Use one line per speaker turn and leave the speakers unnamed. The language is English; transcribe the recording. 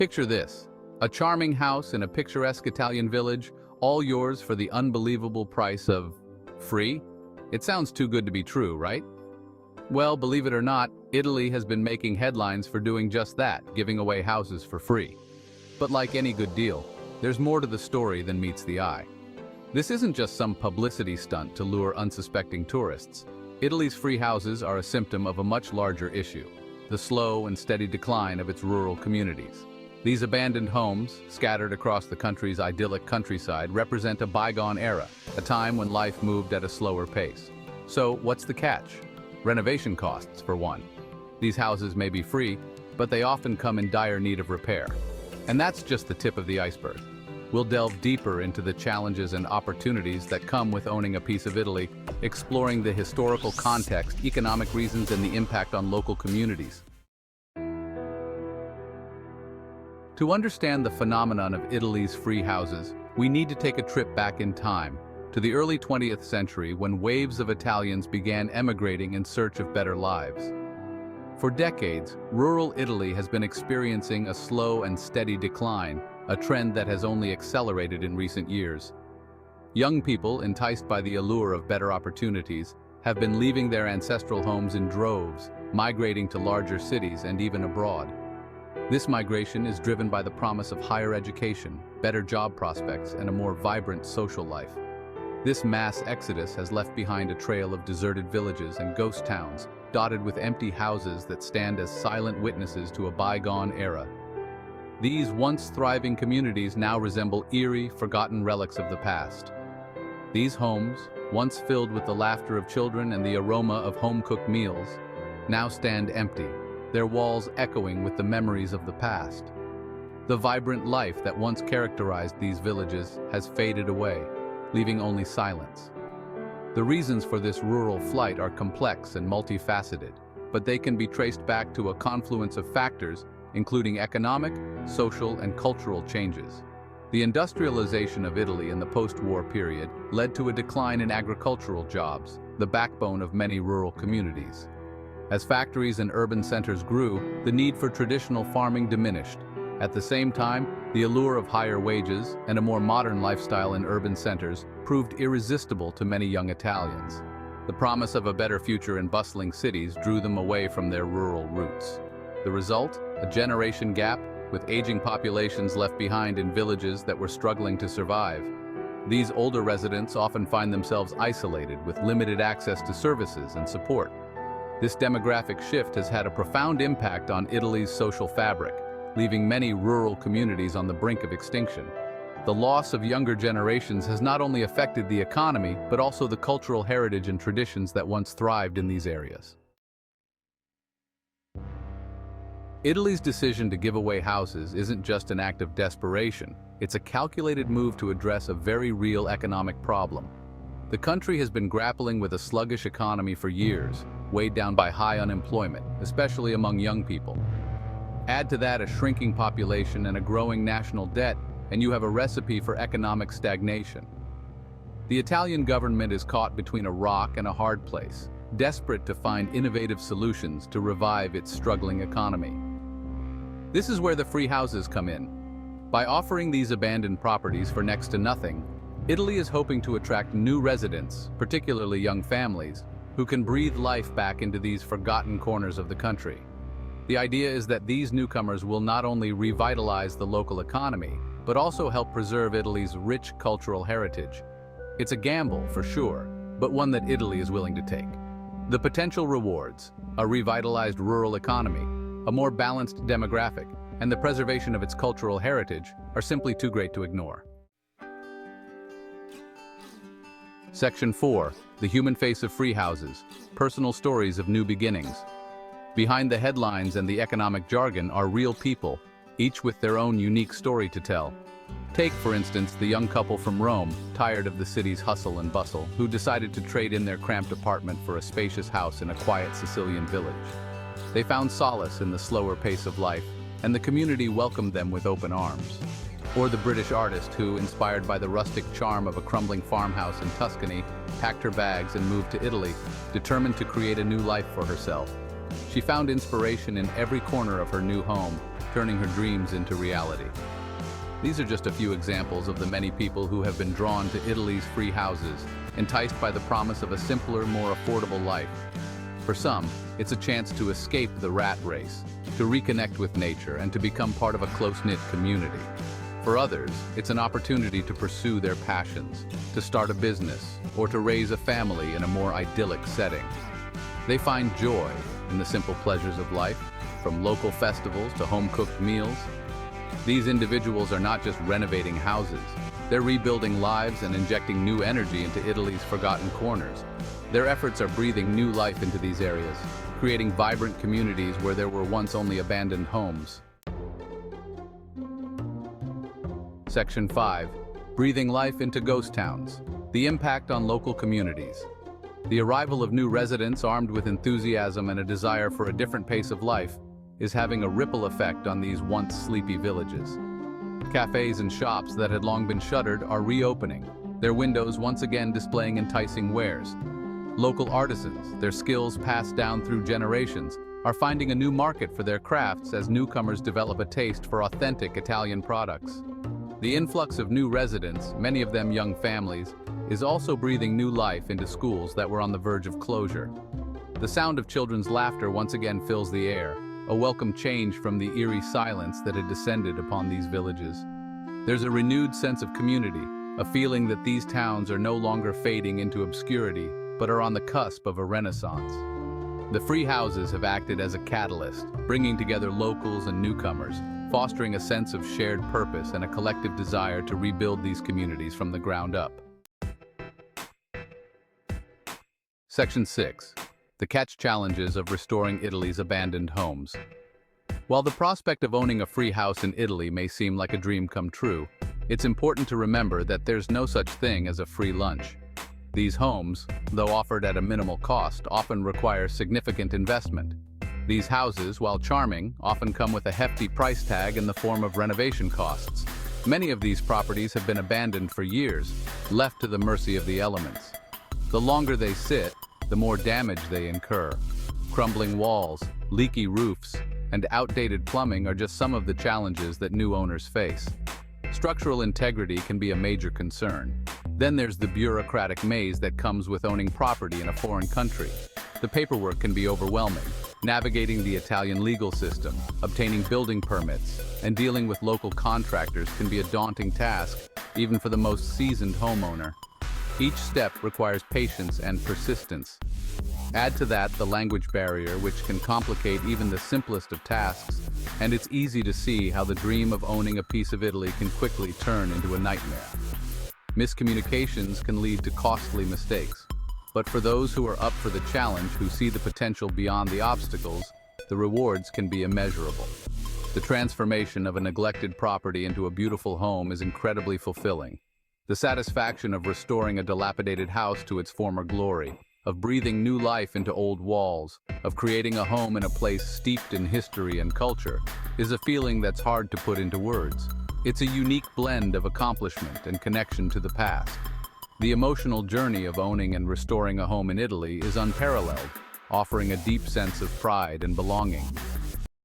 Picture this, a charming house in a picturesque Italian village, all yours for the unbelievable price of free? It sounds too good to be true, right? Well, believe it or not, Italy has been making headlines for doing just that, giving away houses for free. But like any good deal, there's more to the story than meets the eye. This isn't just some publicity stunt to lure unsuspecting tourists. Italy's free houses are a symptom of a much larger issue, the slow and steady decline of its rural communities. These abandoned homes, scattered across the country's idyllic countryside, represent a bygone era, a time when life moved at a slower pace. So, what's the catch? Renovation costs, for one. These houses may be free, but they often come in dire need of repair. And that's just the tip of the iceberg. We'll delve deeper into the challenges and opportunities that come with owning a piece of Italy, exploring the historical context, economic reasons, and the impact on local communities. To understand the phenomenon of Italy's free houses, we need to take a trip back in time, to the early 20th century when waves of Italians began emigrating in search of better lives. For decades, rural Italy has been experiencing a slow and steady decline, a trend that has only accelerated in recent years. Young people, enticed by the allure of better opportunities, have been leaving their ancestral homes in droves, migrating to larger cities and even abroad. This migration is driven by the promise of higher education, better job prospects, and a more vibrant social life. This mass exodus has left behind a trail of deserted villages and ghost towns, dotted with empty houses that stand as silent witnesses to a bygone era. These once thriving communities now resemble eerie, forgotten relics of the past. These homes, once filled with the laughter of children and the aroma of home-cooked meals, now stand empty, their walls echoing with the memories of the past. The vibrant life that once characterized these villages has faded away, leaving only silence. The reasons for this rural flight are complex and multifaceted, but they can be traced back to a confluence of factors, including economic, social, and cultural changes. The industrialization of Italy in the post-war period led to a decline in agricultural jobs, the backbone of many rural communities. As factories and urban centers grew, the need for traditional farming diminished. At the same time, the allure of higher wages and a more modern lifestyle in urban centers proved irresistible to many young Italians. The promise of a better future in bustling cities drew them away from their rural roots. The result? A generation gap, with aging populations left behind in villages that were struggling to survive. These older residents often find themselves isolated with limited access to services and support. This demographic shift has had a profound impact on Italy's social fabric, leaving many rural communities on the brink of extinction. The loss of younger generations has not only affected the economy, but also the cultural heritage and traditions that once thrived in these areas. Italy's decision to give away houses isn't just an act of desperation, it's a calculated move to address a very real economic problem. The country has been grappling with a sluggish economy for years, weighed down by high unemployment, especially among young people. Add to that a shrinking population and a growing national debt, and you have a recipe for economic stagnation. The Italian government is caught between a rock and a hard place, desperate to find innovative solutions to revive its struggling economy. This is where the free houses come in. By offering these abandoned properties for next to nothing, Italy is hoping to attract new residents, particularly young families, who can breathe life back into these forgotten corners of the country. The idea is that these newcomers will not only revitalize the local economy, but also help preserve Italy's rich cultural heritage. It's a gamble, for sure, but one that Italy is willing to take. The potential rewards: a revitalized rural economy, a more balanced demographic, and the preservation of its cultural heritage are simply too great to ignore. Section 4. The Human Face of Free Houses. Personal Stories of New Beginnings. Behind the headlines and the economic jargon are real people, each with their own unique story to tell. Take, for instance, the young couple from Rome, tired of the city's hustle and bustle, who decided to trade in their cramped apartment for a spacious house in a quiet Sicilian village. They found solace in the slower pace of life, and the community welcomed them with open arms. Or the British artist who, inspired by the rustic charm of a crumbling farmhouse in Tuscany, packed her bags and moved to Italy, determined to create a new life for herself. She found inspiration in every corner of her new home, turning her dreams into reality. These are just a few examples of the many people who have been drawn to Italy's free houses, enticed by the promise of a simpler, more affordable life. For some, it's a chance to escape the rat race, to reconnect with nature, and to become part of a close-knit community. For others, it's an opportunity to pursue their passions, to start a business, or to raise a family in a more idyllic setting. They find joy in the simple pleasures of life, from local festivals to home-cooked meals. These individuals are not just renovating houses, they're rebuilding lives and injecting new energy into Italy's forgotten corners. Their efforts are breathing new life into these areas, creating vibrant communities where there were once only abandoned homes. Section 5. Breathing life into ghost towns. The impact on local communities. The arrival of new residents armed with enthusiasm and a desire for a different pace of life is having a ripple effect on these once sleepy villages. Cafes and shops that had long been shuttered are reopening, their windows once again displaying enticing wares. Local artisans, their skills passed down through generations, are finding a new market for their crafts as newcomers develop a taste for authentic Italian products. The influx of new residents, many of them young families, is also breathing new life into schools that were on the verge of closure. The sound of children's laughter once again fills the air, a welcome change from the eerie silence that had descended upon these villages. There's a renewed sense of community, a feeling that these towns are no longer fading into obscurity, but are on the cusp of a renaissance. The free houses have acted as a catalyst, bringing together locals and newcomers, fostering a sense of shared purpose and a collective desire to rebuild these communities from the ground up. Section 6. The catch-challenges of restoring Italy's abandoned homes. While the prospect of owning a free house in Italy may seem like a dream come true, it's important to remember that there's no such thing as a free lunch. These homes, though offered at a minimal cost, often require significant investment. These houses, while charming, often come with a hefty price tag in the form of renovation costs. Many of these properties have been abandoned for years, left to the mercy of the elements. The longer they sit, the more damage they incur. Crumbling walls, leaky roofs, and outdated plumbing are just some of the challenges that new owners face. Structural integrity can be a major concern. Then there's the bureaucratic maze that comes with owning property in a foreign country. The paperwork can be overwhelming. Navigating the Italian legal system, obtaining building permits, and dealing with local contractors can be a daunting task, even for the most seasoned homeowner. Each step requires patience and persistence. Add to that the language barrier, which can complicate even the simplest of tasks, and it's easy to see how the dream of owning a piece of Italy can quickly turn into a nightmare. Miscommunications can lead to costly mistakes. But for those who are up for the challenge, who see the potential beyond the obstacles, the rewards can be immeasurable. The transformation of a neglected property into a beautiful home is incredibly fulfilling. The satisfaction of restoring a dilapidated house to its former glory, of breathing new life into old walls, of creating a home in a place steeped in history and culture, is a feeling that's hard to put into words. It's a unique blend of accomplishment and connection to the past. The emotional journey of owning and restoring a home in Italy is unparalleled, offering a deep sense of pride and belonging.